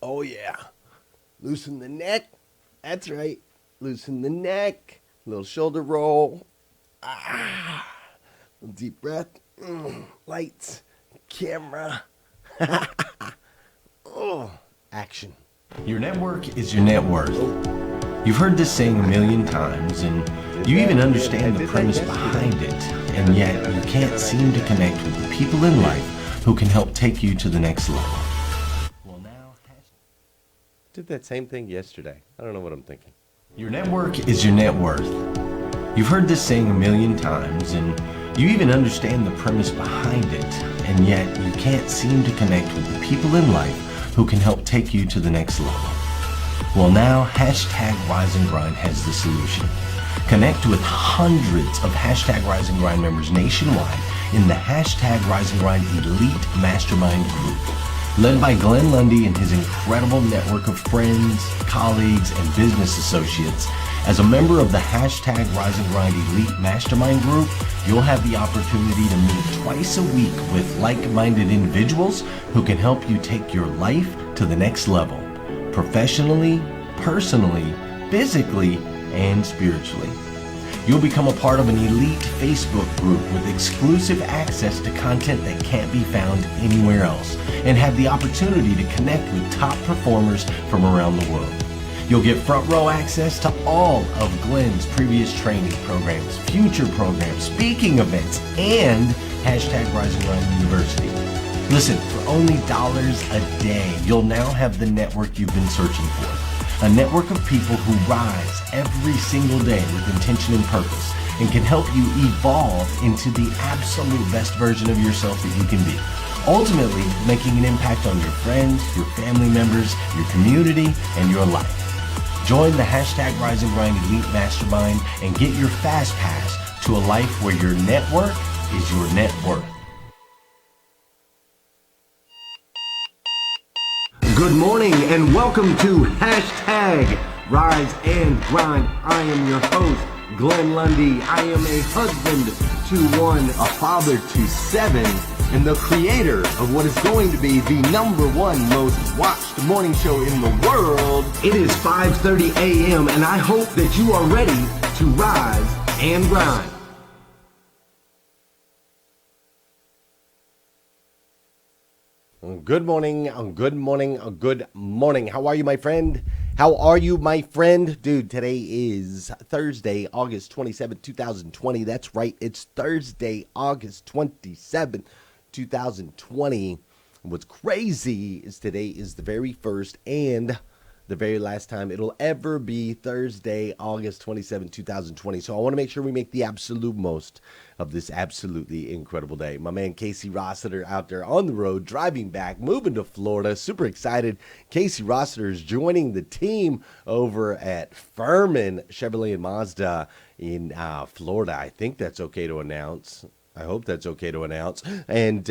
Oh, yeah. Loosen the neck. That's right. Loosen the neck. Little shoulder roll. Little deep breath. Lights. Camera. Oh, action. Your network is your net worth. You've heard this saying a million times, and you even understand the premise behind it, and yet you can't seem to connect with the people in life who can help take you to the next level. Well, now, Did that same thing yesterday. I don't know what I'm thinking. your network is your net worth. You've heard this saying a million times, and you even understand the premise behind it, and yet you can't seem to connect with the people in life who can help take you to the next level. Well, now, #RiseAndGrind has the solution. Connect with hundreds of #RiseAndGrind members nationwide in the #RiseAndGrind Elite Mastermind group. Led by Glenn Lundy and his incredible network of friends, colleagues, and business associates, as a member of the #RiseAndGrind Elite Mastermind group, you'll have the opportunity to meet twice a week with like-minded individuals who can help you take your life to the next level, professionally, personally, physically, and spiritually. You'll become a part of an elite Facebook group with exclusive access to content that can't be found anywhere else, and have the opportunity to connect with top performers from around the world. You'll get front row access to all of Glenn's previous training programs, future programs, speaking events, and #RiseAndGrind University. Listen, for only dollars a day, you'll now have the network you've been searching for. A network of people who rise every single day with intention and purpose, and can help you evolve into the absolute best version of yourself that you can be. Ultimately, making an impact on your friends, your family members, your community, and your life. Join the #RiseAndGrind Elite Mastermind and get your fast pass to a life where your network is your net worth. Good morning and welcome to #Rise and Grind. I am your host, Glenn Lundy. I am a husband to one, a father to seven, and the creator of what is going to be the #1 most watched morning show in the world. It is 5:30 a.m. and I hope that you are ready to rise and grind. Good morning, good morning, good morning. How are you, my friend? How are you, my friend? Dude, today is Thursday, August 27th, 2020. That's right, it's Thursday, August 27th, 2020. What's crazy is today is the very first and the very last time it'll ever be Thursday, August 27, 2020. So I want to make sure we make the absolute most of this absolutely incredible day. My man Casey Rossiter out there on the road, driving back, moving to Florida. Super excited. Casey Rossiter is joining the team over at Furman Chevrolet and Mazda in Florida. I think that's okay to announce. I hope that's okay to announce. And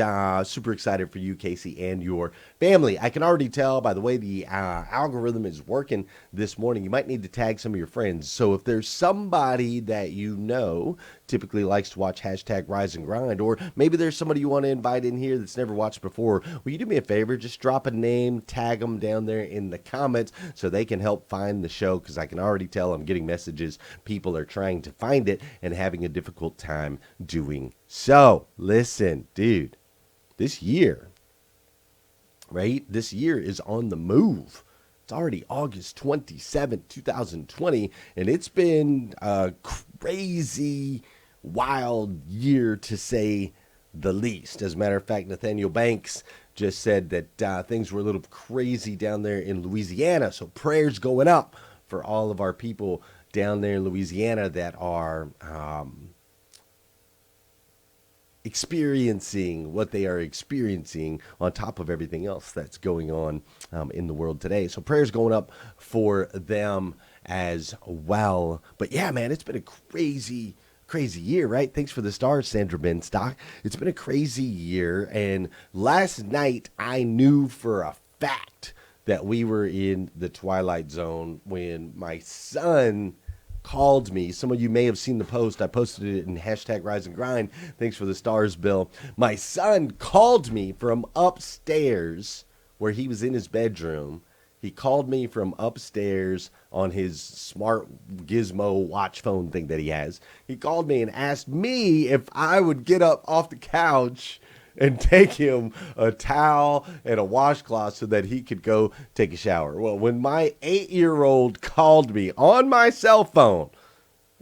super excited for you, Casey, and your family. I can already tell by the way the algorithm is working this morning, you might need to tag some of your friends. So if there's somebody that you know typically likes to watch #Rise and Grind, or maybe there's somebody you want to invite in here that's never watched before, will you do me a favor? Just drop a name, tag them down there in the comments so they can help find the show, because I can already tell I'm getting messages. People are trying to find it and having a difficult time doing so. Listen, dude, this year, right? This year is on the move. It's already August 27th, 2020, and it's been a crazy, wild year to say the least. As a matter of fact, Nathaniel Banks just said that things were a little crazy down there in Louisiana, so prayers going up for all of our people down there in Louisiana that are experiencing what they are experiencing on top of everything else that's going on in the world today. So prayers going up for them as well. But yeah, man, it's been a crazy year, right? Thanks for the stars, Sandra Benstock. It's been a crazy year. And last night I knew for a fact that we were in the twilight zone when my son called me. Some of you may have seen the post. I posted it in #Rise and Grind. Thanks for the stars, Bill. My son called me from upstairs where he was in his bedroom, He called me from upstairs on his smart gizmo watch phone thing that he has. He called me and asked me if I would get up off the couch and take him a towel and a washcloth so that he could go take a shower. Well, when my 8-year-old called me on my cell phone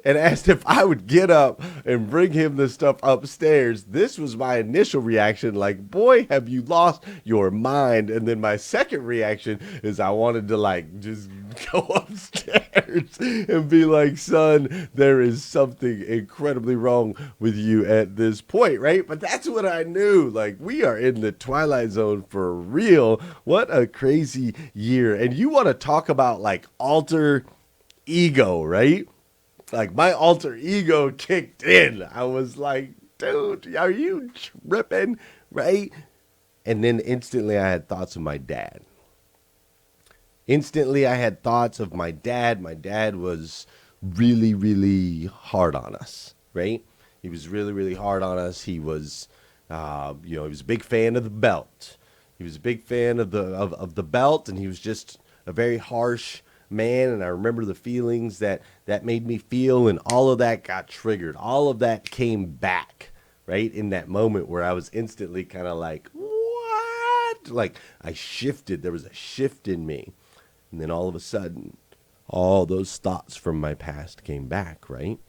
and asked if I would get up and bring him the stuff upstairs, this was my initial reaction, like, boy, have you lost your mind? And then my second reaction is I wanted to, like, just go upstairs and be like, son, there is something incredibly wrong with you at this point, right? But that's what I knew. Like, we are in the Twilight Zone for real. What a crazy year. And you want to talk about, like, alter ego, right? Like, my alter ego kicked in. I was like, dude, are you tripping? Right? And then instantly I had thoughts of my dad. Instantly I had thoughts of my dad. My dad was really, really hard on us, right? He was really, really hard on us. He was, he was a big fan of the belt. He was a big fan of the belt, and he was just a very harsh man. And I remember the feelings that made me feel, and all of that got triggered. All of that came back, right, in that moment where I was instantly kind of like, what? Like, I shifted. There was a shift in me. And then all of a sudden, all those thoughts from my past came back, right?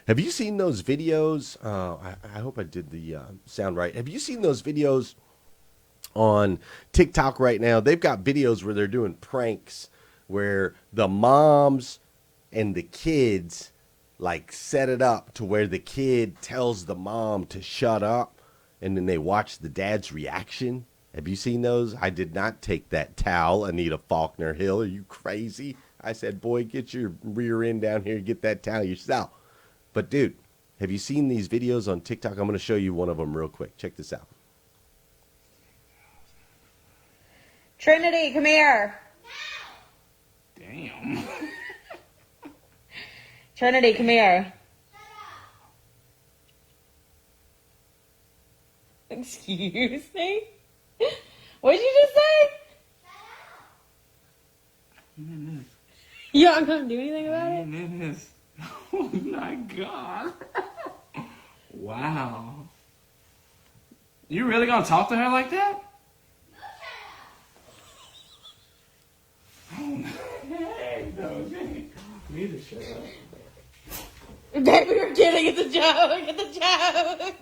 Have you seen those videos? I hope I did the sound right. Have you seen those videos on TikTok right now? They've got videos where they're doing pranks where the moms and the kids like set it up to where the kid tells the mom to shut up, and then they watch the dad's reaction. Have you seen those? I did not take that towel, Anita Faulkner Hill. Are you crazy? I said, boy, get your rear end down here and get that towel yourself. But, dude, have you seen these videos on TikTok? I'm going to show you one of them real quick. Check this out. Trinity, come here. Damn. Trinity, come here. Excuse me? What did you just say? You aren't going to do anything about it? Oh my god. Wow. You really gonna talk to her like that? Oh, hey, no, hey. Me to shut up. Baby, we're kidding. It's a joke. It's a joke.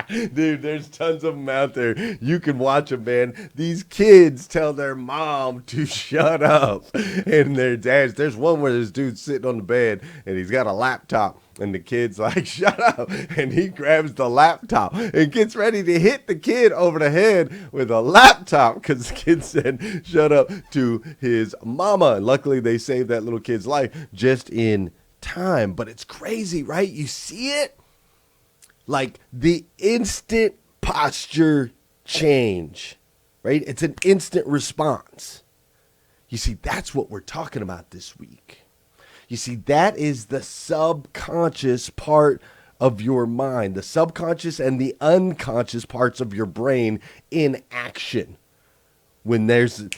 Dude, there's tons of them out there. You can watch them, man. These kids tell their mom to shut up, and their dads. There's one where this dude's sitting on the bed, and he's got a laptop, and the kid's like, shut up, and he grabs the laptop and gets ready to hit the kid over the head with a laptop because the kid said shut up to his mama. And luckily, they saved that little kid's life just in time. But it's crazy, right? You see it? Like the instant posture change, right? It's an instant response. You see, that's what we're talking about this week. You see, that is the subconscious part of your mind, the subconscious and the unconscious parts of your brain in action. When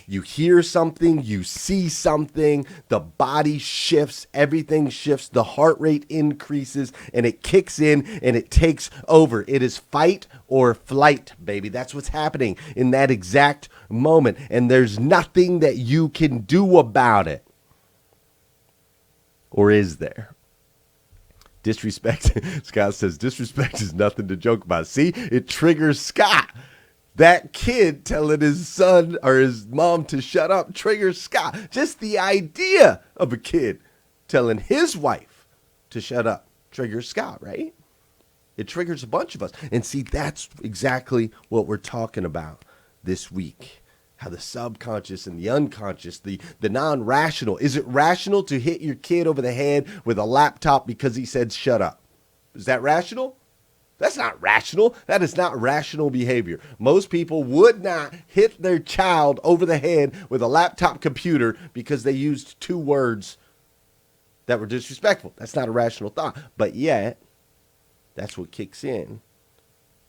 you hear something, you see something, the body shifts, everything shifts, the heart rate increases, and it kicks in and it takes over. It is fight or flight, baby. That's what's happening in that exact moment. And there's nothing that you can do about it. Or is there? Disrespect. Scott says disrespect is nothing to joke about. See, it triggers Scott. That kid telling his son or his mom to shut up triggers Scott. Just the idea of a kid telling his wife to shut up triggers Scott, right? It triggers a bunch of us. And see, that's exactly what we're talking about this week. How the subconscious and the unconscious, the non-rational. Is it rational to hit your kid over the head with a laptop because he said shut up? Is that rational? That's not rational. That is not rational behavior. Most people would not hit their child over the head with a laptop computer because they used 2 words that were disrespectful. That's not a rational thought. But yet, that's what kicks in.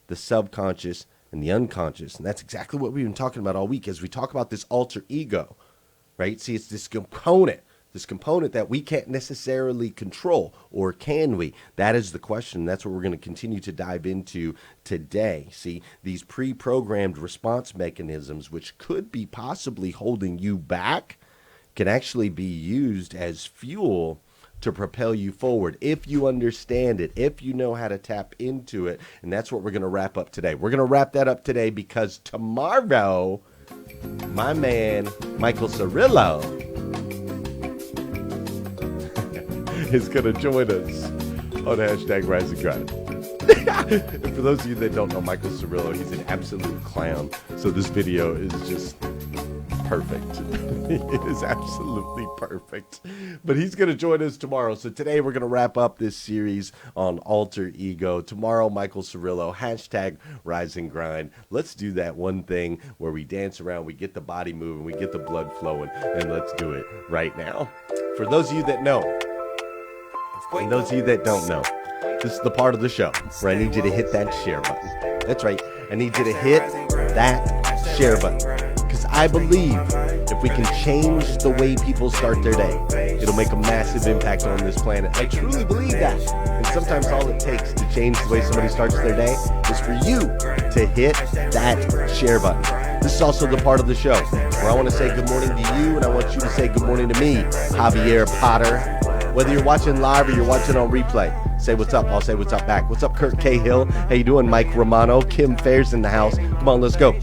The subconscious and and the unconscious. And that's exactly what we've been talking about all week as we talk about this alter ego, right? See, it's this component that we can't necessarily control, or can we? That is the question. That's what we're going to continue to dive into today. See, these pre-programmed response mechanisms, which could be possibly holding you back, can actually be used as fuel to propel you forward if you understand it, if you know how to tap into it. And that's what we're going to wrap up today. We're going to wrap that up today because tomorrow, my man, Michael Cirillo, is going to join us on hashtag Rise and Grind. And for those of you that don't know Michael Cirillo, he's an absolute clown. So this video is just perfect. It is absolutely perfect. But he's going to join us tomorrow. So today we're going to wrap up this series on alter ego. Tomorrow, Michael Cirillo, hashtag Rise and Grind. Let's do that one thing where we dance around, we get the body moving, we get the blood flowing, and let's do it right now. For those of you that know, and those of you that don't know, this is the part of the show where I need you to hit that share button. That's right. I need you to hit that share button. Because I believe if we can change the way people start their day, it'll make a massive impact on this planet. I truly believe that. And sometimes all it takes to change the way somebody starts their day is for you to hit that share button. This is also the part of the show where I want to say good morning to you, and I want you to say good morning to me, Javier Potter. Whether you're watching live or you're watching on replay, say what's up. I'll say what's up back. What's up, Kurt Cahill? How you doing, Mike Romano? Kim Fair's in the house. Come on, let's go.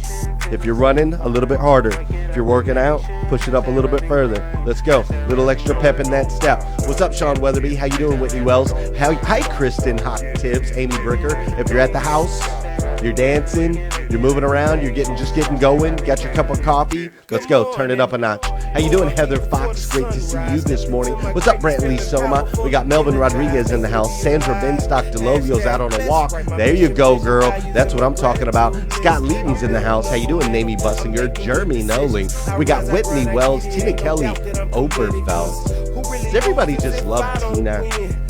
If you're running, a little bit harder. If you're working out, push it up a little bit further. Let's go. Little extra pep in that step. What's up, Sean Weatherby? How you doing, Whitney Wells? Hi, Kristen Hot Tips, Amy Bricker. If you're at the house, you're dancing, you're moving around, you're just getting going, got your cup of coffee, let's go, turn it up a notch. How you doing, Heather Fox? Great to see you this morning. What's up, Brantley Soma? We got Melvin Rodriguez in the house. Sandra Benstock DeLogio's out on a walk. There you go, girl. That's what I'm talking about. Scott Leaton's in the house. How you doing, Namie Bussinger? Jeremy Noling. We got Whitney Wells, Tina Kelly, Oberfeld. Does everybody just love Tina?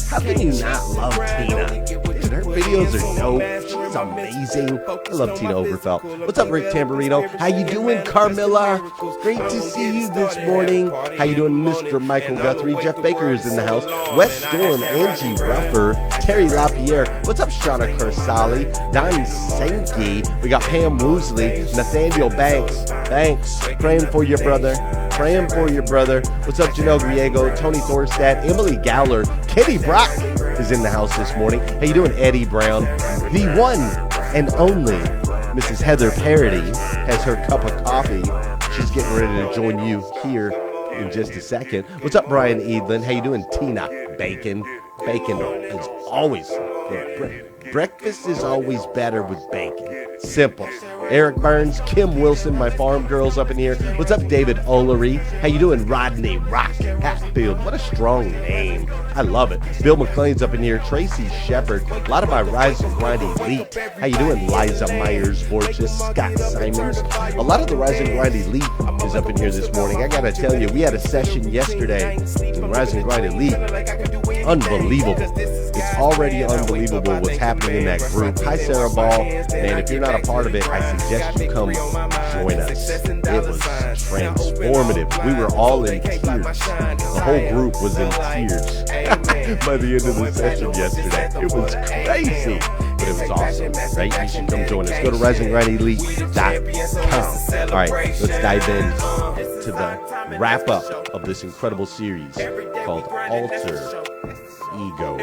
How can you not love Tina? Dude, her videos are dope. She's amazing. I love Tina Oberfeld. What's up, Rick Tamburino? How you doing, Carmilla? Great to see you this morning. How you doing, Mr. Michael Guthrie? Jeff Baker is in the house. West Storm, Angie Ruffer, Terry LaPierre. What's up, Shauna Kersali? Don Sankey. We got Pam Woosley, Nathaniel Banks. Thanks. Praying for your brother. Praying for your brother. What's up, Janelle Griego, Tony Thorstad, Emily Gowler, Kenny Brock is in the house this morning. How you doing, Eddie Brown? The one and only Mrs. Heather Parody has her cup of coffee. She's getting ready to join you here in just a second. What's up, Brian Edlin? How you doing, Tina? Bacon. Bacon is always good. Breakfast is always better with bacon. Simple. Eric Burns, Kim Wilson, my farm girls up in here. What's up, David Olery? How you doing, Rodney Rock Hatfield? What a strong name. I love it. Bill McLean's up in here. Tracy Shepard. A lot of my Rise and Grind elite. How you doing, Liza Myers, Borges, Scott Simons? A lot of the Rise and Grind elite is up in here this morning. I gotta tell you, we had a session yesterday in Rise and Grind elite. Unbelievable. It's already unbelievable what's happening in that group. Hi, Sarah Ball. Man, if you're not a part of it, I suggest you come join us. It was transformative. We were all in tears. The whole group was in tears by the end of the session yesterday. It was crazy, but it was awesome, right? You should come join us. Go to risinggrinddelite.com. All right, let's dive in to the wrap-up of this incredible series called Alter Ego.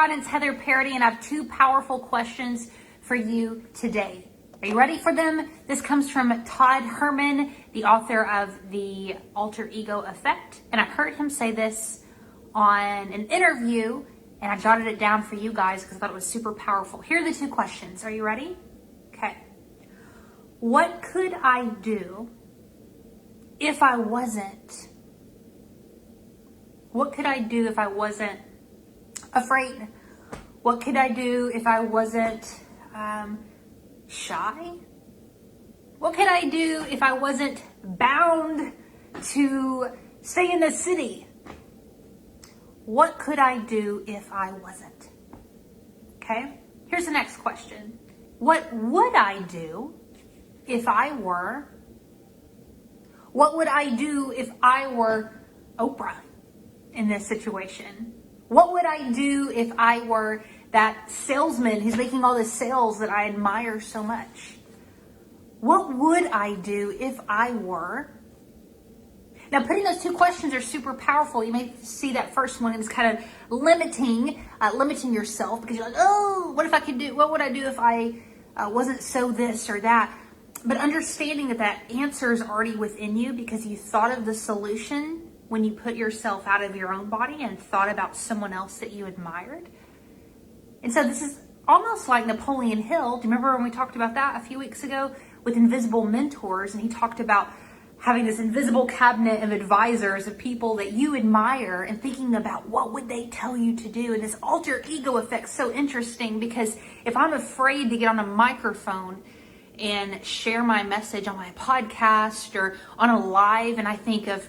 It's Heather Parody, and I have two powerful questions for you today. Are you ready for them? This comes from Todd Herman, the author of The Alter Ego Effect. And I heard him say this on an interview, and I jotted it down for you guys because I thought it was super powerful. Here are the two questions. Are you ready? Okay. What could I do if I wasn't? What could I do if I wasn't afraid? What could I do if I wasn't shy? What could I do if I wasn't bound to stay in the city? What could I do if I wasn't? Okay, here's the next question. What would I do if I were? What would I do if I were Oprah in this situation? What would I do if I were that salesman who's making all the sales that I admire so much? What would I do if I were? Now, putting those two questions are super powerful. You may see that first one is kind of limiting yourself because you're like, oh, what if I could do? What would I do if I wasn't so this or that? But understanding that answer is already within you because you thought of the solution when you put yourself out of your own body and thought about someone else that you admired. And so this is almost like Napoleon Hill. Do you remember when we talked about that a few weeks ago with invisible mentors? And he talked about having this invisible cabinet of advisors, of people that you admire, and thinking about what would they tell you to do. And this alter ego effect is so interesting because if I'm afraid to get on a microphone and share my message on my podcast or on a live, and I think of,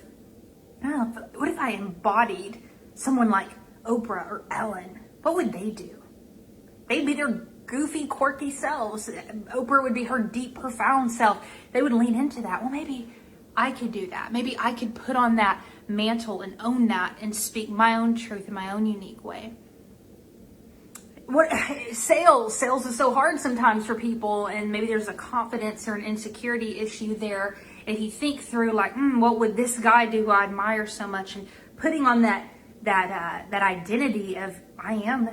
oh, what if I embodied someone like Oprah or Ellen? What would they do? They'd be their goofy, quirky selves. Oprah would be her deep, profound self. They would lean into that. Well, maybe I could do that. Maybe I could put on that mantle and own that and speak my own truth in my own unique way. What sales is so hard sometimes for people, and maybe there's a confidence or an insecurity issue there. And if you think through like, what would this guy do who I admire so much, and putting on that identity of I am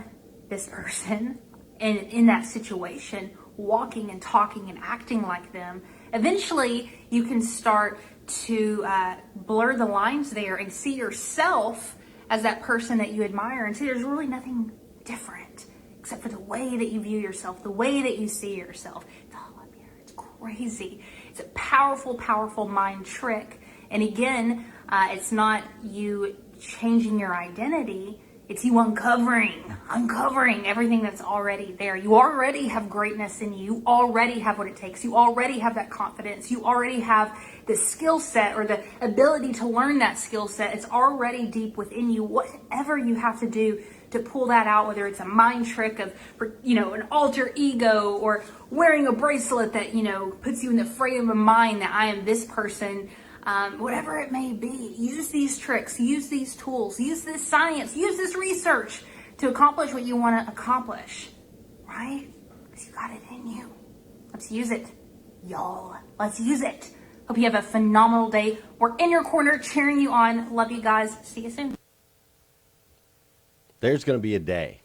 this person, and in that situation, walking and talking and acting like them, eventually you can start to blur the lines there and see yourself as that person that you admire and see there's really nothing different except for the way that you view yourself, the way that you see yourself. It's all up here. It's crazy. It's a powerful, powerful mind trick. And again, it's not you changing your identity. It's you uncovering everything that's already there. You already have greatness in you. You already have what it takes. You already have that confidence. You already have the skill set or the ability to learn that skill set. It's already deep within you. Whatever you have to do to pull that out, whether it's a mind trick of, an alter ego or wearing a bracelet that, puts you in the frame of mind that I am this person. Whatever it may be, use these tricks, use these tools, use this science, use this research to accomplish what you want to accomplish, right? Because you got it in you. Let's use it, y'all. Let's use it. Hope you have a phenomenal day. We're in your corner cheering you on. Love you guys. See you soon. There's going to be a day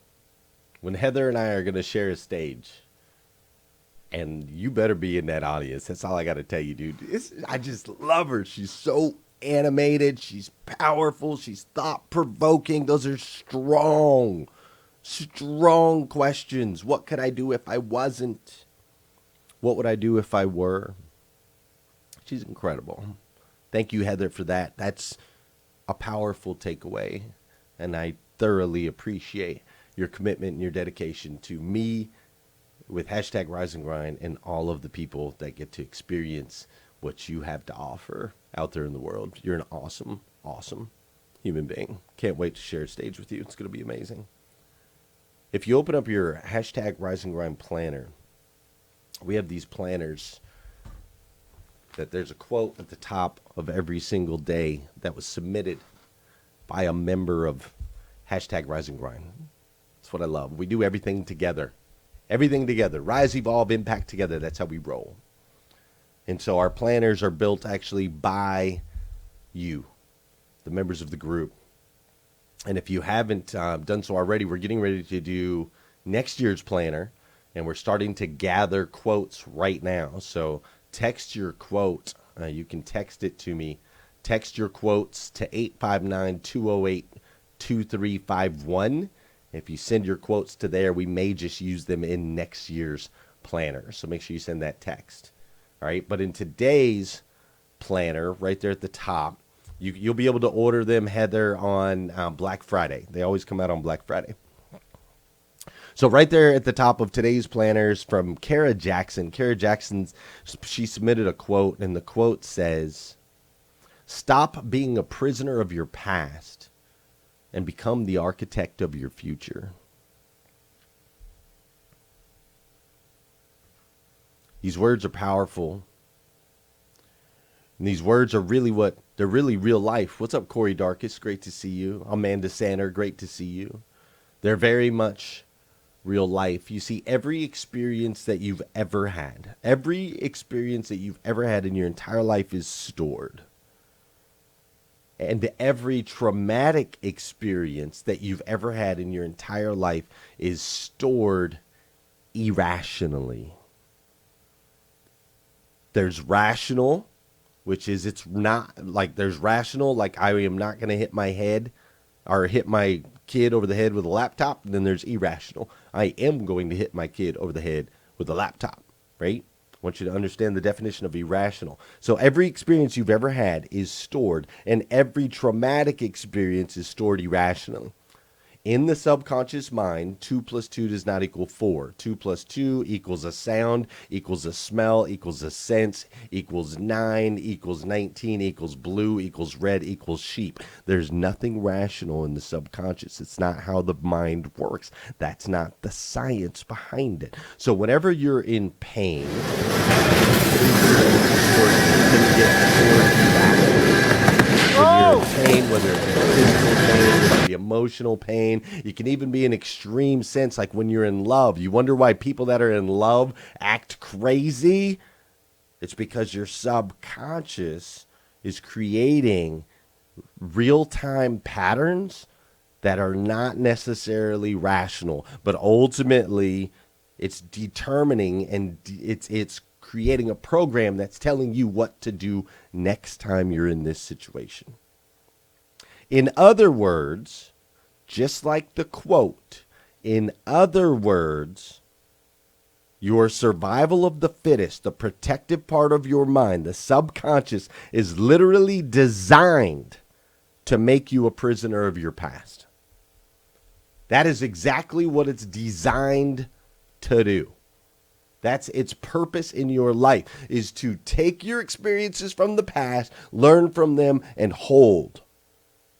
when Heather and I are going to share a stage. And you better be in that audience. That's all I got to tell you, dude. I just love her. She's so animated. She's powerful. She's thought-provoking. Those are strong questions. What could I do if I wasn't? What would I do if I were? She's incredible. Thank you, Heather, for that. That's a powerful takeaway. And I thoroughly appreciate your commitment and your dedication to me, with hashtag Rise and Grind, and all of the people that get to experience what you have to offer out there in the world. You're an awesome, awesome human being. Can't wait to share a stage with you. It's going to be amazing. If you open up your hashtag Rise and Grind planner, we have these planners that there's a quote at the top of every single day that was submitted by a member of hashtag Rise and Grind. That's what I love. We do everything together. Everything together. Rise, evolve, impact together. That's how we roll. And so our planners are built actually by you, the members of the group. And if you haven't done so already, we're getting ready to do next year's planner. And we're starting to gather quotes right now. So text your quote You can text it to me. Text your quotes to 859-208-2351. If you send your quotes to there, we may just use them in next year's planner. So make sure you send that text. All right. But in today's planner, right there at the top, you'll be able to order them, Heather, on Black Friday. They always come out on Black Friday. So right there at the top of today's planners from Kara Jackson. Kara Jackson, she submitted a quote, and the quote says, "Stop being a prisoner of your past and become the architect of your future." These words are powerful. And these words are they're really real life. What's up, Corey Darkus? Great to see you. Amanda Sanner, great to see you. They're very much real life. You see, every experience that you've ever had in your entire life is stored. And every traumatic experience that you've ever had in your entire life is stored irrationally. There's rational, which is it's not like there's rational, like I am not going to hit my head or hit my kid over the head with a laptop. And then there's irrational. I am going to hit my kid over the head with a laptop, right? I want you to understand the definition of irrational. So every experience you've ever had is stored, and every traumatic experience is stored irrationally. In the subconscious mind, 2 plus 2 does not equal 4. 2 plus 2 equals a sound, equals a smell, equals a sense, equals 9, equals 19, equals blue, equals red, equals sheep. There's nothing rational in the subconscious. It's not how the mind works. That's not the science behind it. So whenever you're in pain, whether it's physical pain, whether it be emotional pain, you can even be in extreme sense, like when you're in love. You wonder why people that are in love act crazy? It's because your subconscious is creating real-time patterns that are not necessarily rational, but ultimately it's determining and it's creating a program that's telling you what to do next time you're in this situation. In other words, just like the quote, in other words, your survival of the fittest, the protective part of your mind, the subconscious, is literally designed to make you a prisoner of your past. That is exactly what it's designed to do. That's its purpose in your life, is to take your experiences from the past, learn from them, and hold.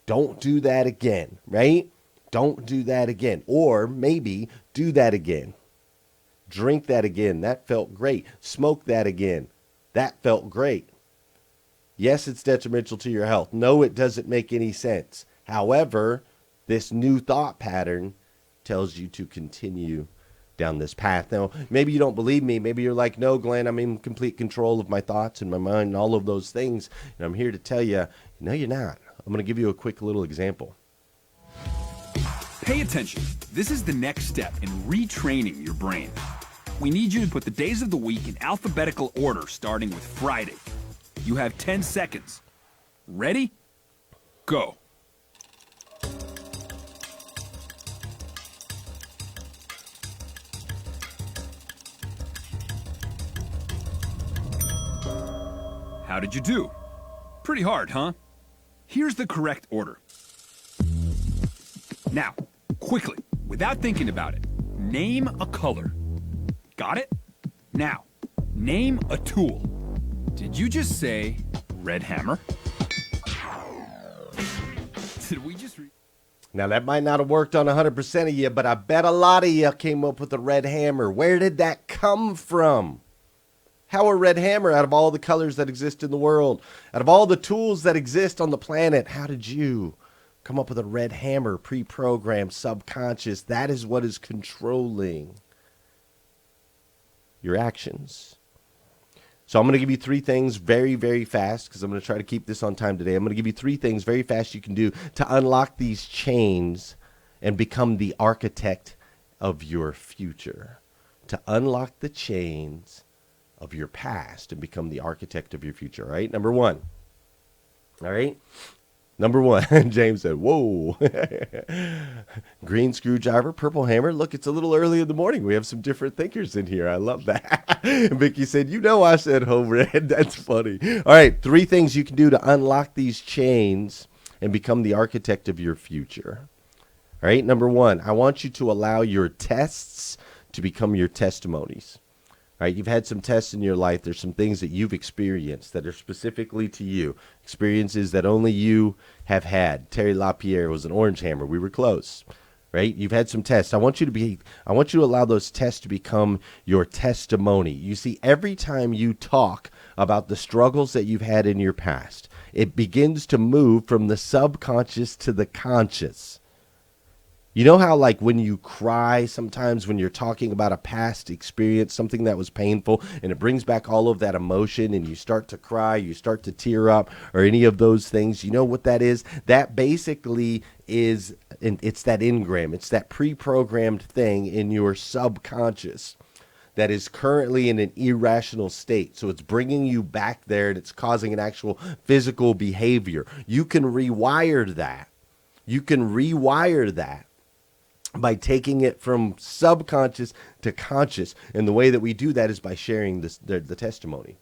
Don't do that again, right? Don't do that again. Or maybe do that again. Drink that again. That felt great. Smoke that again. That felt great. Yes, it's detrimental to your health. No, it doesn't make any sense. However, this new thought pattern tells you to continue down this path. Now, maybe you don't believe me. Maybe you're like, no, Glenn, I'm in complete control of my thoughts and my mind and all of those things. And I'm here to tell you, no, you're not. I'm going to give you a quick little example. Pay attention. This is the next step in retraining your brain. We need you to put the days of the week in alphabetical order, starting with Friday. You have 10 seconds. Ready? Go. How did you do? Pretty hard, huh? Here's the correct order. Now, quickly, without thinking about it, name a color. Got it? Now, name a tool. Did you just say red hammer? Did we just Now, that might not have worked on 100% of you, but I bet a lot of you came up with a red hammer. Where did that come from? How a red hammer, out of all the colors that exist in the world, out of all the tools that exist on the planet, how did you come up with a red hammer, pre-programmed, subconscious? That is what is controlling your actions. So I'm going to give you 3 things very, very fast, because I'm going to try to keep this on time today. I'm going to give you 3 things very fast you can do to unlock these chains and become the architect of your future. To unlock the chains of your past and become the architect of your future. All right, number one. All right. Number one, James said, whoa. Green screwdriver, purple hammer. Look, it's a little early in the morning. We have some different thinkers in here. I love that. Vicky said, I said home red. That's funny. All right, 3 things you can do to unlock these chains and become the architect of your future. All right, number one, I want you to allow your tests to become your testimonies. All right, you've had some tests in your life. There's some things that you've experienced that are specifically to you, experiences that only you have had. Terry LaPierre was an orange hammer. We were close, right? You've had some tests. I want you to allow those tests to become your testimony. You see, every time you talk about the struggles that you've had in your past, it begins to move from the subconscious to the conscious. You know how, like, when you cry, sometimes when you're talking about a past experience, something that was painful, and it brings back all of that emotion, and you start to cry, you start to tear up, or any of those things, you know what that is? That basically is, it's that engram, it's that pre-programmed thing in your subconscious that is currently in an irrational state. So it's bringing you back there, and it's causing an actual physical behavior. You can rewire that. You can rewire that by taking it from subconscious to conscious. And the way that we do that is by sharing the testimony.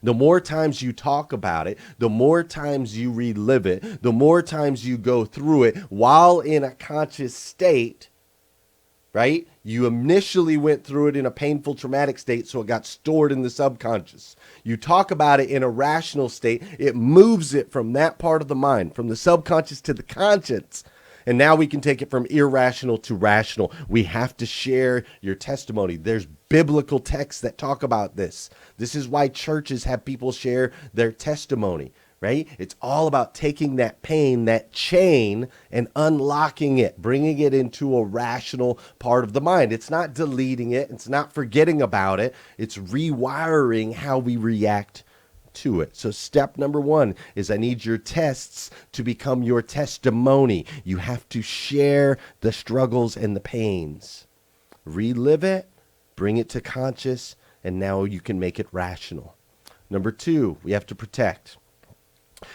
The more times you talk about it, the more times you relive it, the more times you go through it while in a conscious state, right? You initially went through it in a painful, traumatic state, so it got stored in the subconscious. You talk about it in a rational state, it moves it from that part of the mind, from the subconscious to the conscious. And now we can take it from irrational to rational. We have to share your testimony. There's biblical texts that talk about this. This is why churches have people share their testimony, right? It's all about taking that pain, that chain, and unlocking it, bringing it into a rational part of the mind. It's not deleting it. It's not forgetting about it. It's rewiring how we react to it. So step number one is I need your tests to become your testimony. You have to share the struggles and the pains. Relive it, bring it to conscious, and now you can make it rational. Number 2, we have to protect.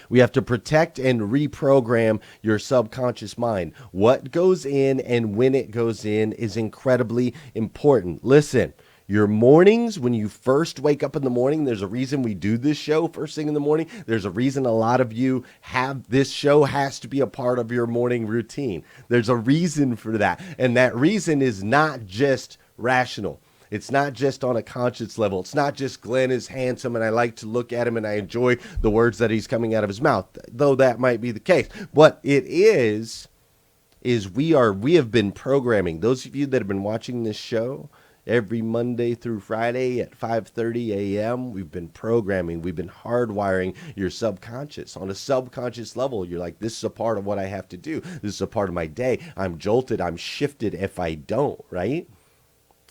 We have to protect and reprogram your subconscious mind. What goes in and when it goes in is incredibly important. Listen, your mornings, when you first wake up in the morning, there's a reason we do this show first thing in the morning. There's a reason a lot of you have this show has to be a part of your morning routine. There's a reason for that. And that reason is not just rational. It's not just on a conscious level. It's not just Glenn is handsome and I like to look at him and I enjoy the words that he's coming out of his mouth, though that might be the case. What it is we have been programming. Those of you that have been watching this show, every Monday through Friday at 5:30 a.m., we've been programming. We've been hardwiring your subconscious. On a subconscious level, you're like, this is a part of what I have to do. This is a part of my day. I'm jolted. I'm shifted if I don't, right?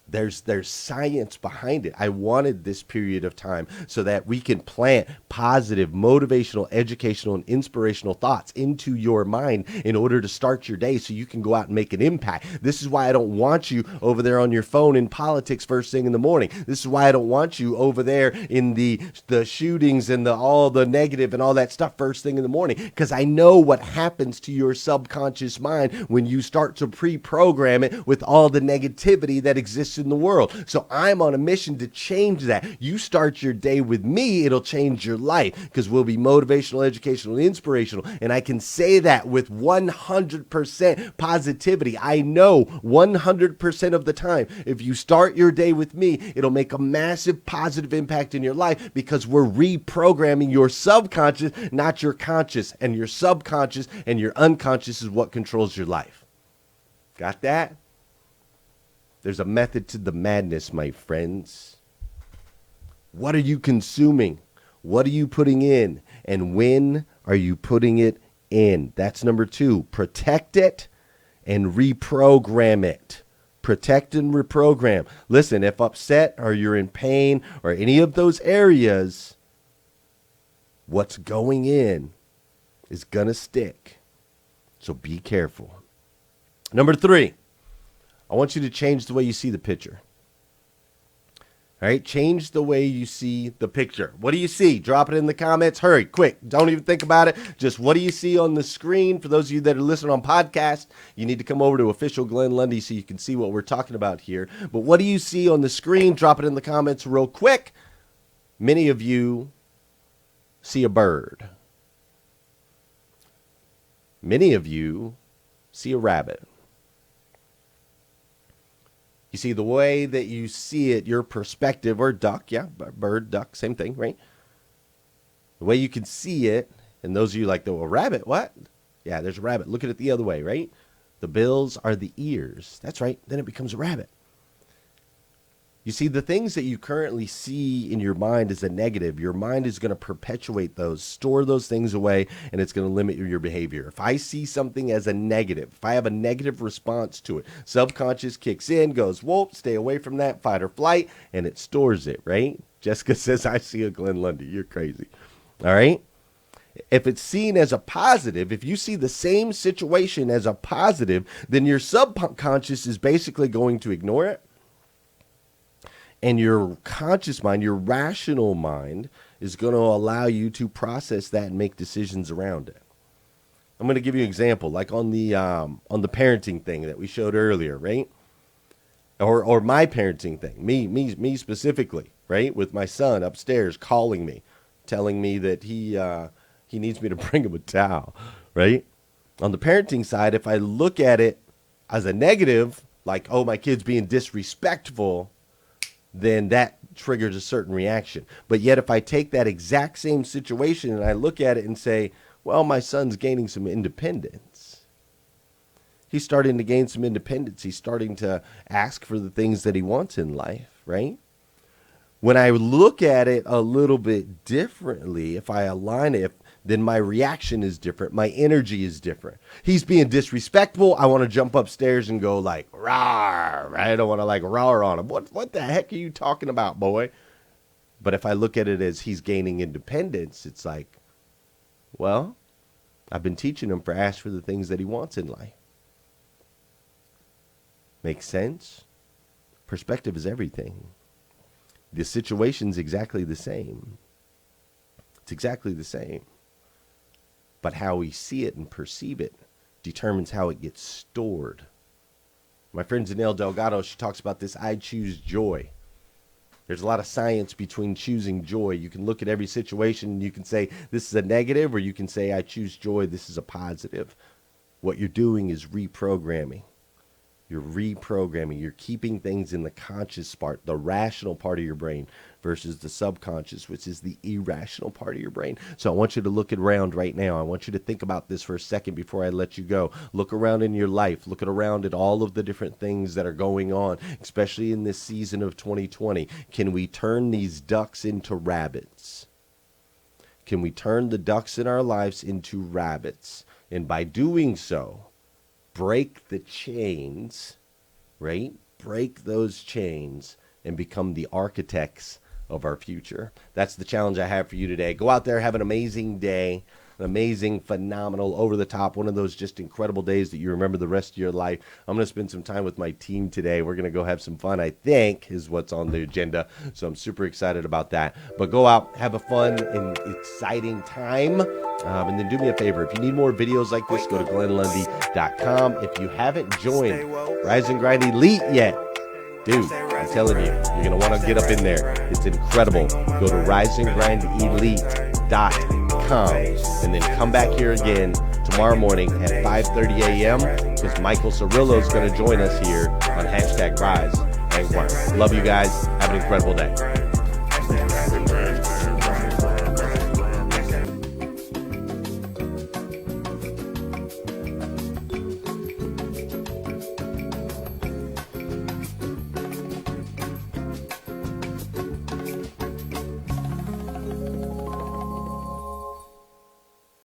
There's science behind it. I wanted this period of time so that we can plant positive, motivational, educational, and inspirational thoughts into your mind in order to start your day so you can go out and make an impact. This is why I don't want you over there on your phone in politics first thing in the morning. This is why I don't want you over there in the shootings and all the negative and all that stuff first thing in the morning, because I know what happens to your subconscious mind when you start to pre-program it with all the negativity that exists in the world. So I'm on a mission to change that. You start your day with me, it'll change your life, because we'll be motivational, educational, and inspirational. And I can say that with 100% positivity. I know 100% of the time, if you start your day with me, it'll make a massive positive impact in your life, because we're reprogramming your subconscious, not your conscious. And your subconscious and your unconscious is what controls your life. Got that? There's a method to the madness, my friends. What are you consuming? What are you putting in? And when are you putting it in? That's number 2. Protect it and reprogram it. Protect and reprogram. Listen, if upset or you're in pain or any of those areas, what's going in is going to stick. So be careful. Number 3. I want you to change the way you see the picture. All All right, change the way you see the picture. What do you see? Drop it in the comments. Hurry, quick. Don't even think about it. Just what do you see on the screen? For those of you that are listening on podcast, you need to come over to Official Glenn Lundy so you can see what we're talking about here. But what do you see on the screen? Drop it in the comments real quick. Many of you see a bird. Many of you see a rabbit. You see, the way that you see it, your perspective, or duck, yeah, bird, duck, same thing, right? The way you can see it, and those of you like, a rabbit, what? Yeah, there's a rabbit. Look at it the other way, right? The bills are the ears. That's right. Then it becomes a rabbit. You see, the things that you currently see in your mind as a negative, your mind is going to perpetuate those, store those things away, and it's going to limit your behavior. If I see something as a negative, if I have a negative response to it, subconscious kicks in, goes, whoa, stay away from that, fight or flight, and it stores it, right? Jessica says, I see a Glenn Lundy. You're crazy. All right? If it's seen as a positive, if you see the same situation as a positive, then your subconscious is basically going to ignore it. And your conscious mind, your rational mind, is going to allow you to process that and make decisions around it. I'm going to give you an example, like on the parenting thing that we showed earlier, right? Or my parenting thing, me specifically, right? With my son upstairs calling me, telling me that he needs me to bring him a towel, right? On the parenting side, if I look at it as a negative, like, oh, my kid's being disrespectful, then that triggers a certain reaction. But yet if I take that exact same situation and I look at it and say, well, my son's gaining some independence. He's starting to gain some independence. He's starting to ask for the things that he wants in life, right? When I look at it a little bit differently, if I align it, then my reaction is different. My energy is different. He's being disrespectful. I want to jump upstairs and go like, rawr, right? I don't want to like rawr on him. What the heck are you talking about, boy? But if I look at it as he's gaining independence, it's like, well, I've been teaching him to ask for the things that he wants in life. Makes sense? Perspective is everything. The situation's exactly the same. It's exactly the same. But how we see it and perceive it determines how it gets stored. My friend Zanelle Delgado, she talks about this, I choose joy. There's a lot of science between choosing joy. You can look at every situation and you can say, this is a negative, or you can say, I choose joy, this is a positive. What you're doing is reprogramming. You're reprogramming. You're keeping things in the conscious part, the rational part of your brain, versus the subconscious, which is the irrational part of your brain. So I want you to look around right now. I want you to think about this for a second before I let you go. Look around in your life. Look around at all of the different things that are going on, especially in this season of 2020. Can we turn these ducks into rabbits? Can we turn the ducks in our lives into rabbits? And by doing so, break the chains, right? Break those chains and become the architects of our future. That's the challenge I have for you today. Go out there, have an amazing day, an amazing, phenomenal, over the top, one of those just incredible days that you remember the rest of your life. I'm going to spend some time with my team today. We're going to go have some fun, I think, is what's on the agenda. So I'm super excited about that. But go out, have a fun and exciting time. And then do me a favor. If you need more videos like this, go to glennlundy.com. If you haven't joined Rise and Grind Elite yet, dude, I'm telling you, you're going to want to get up in there. It's incredible. Go to riseandgrindelite.com and then come back here again tomorrow morning at 5:30 a.m. because Michael Cirillo is going to join us here on #RiseAndGrind. Love you guys. Have an incredible day.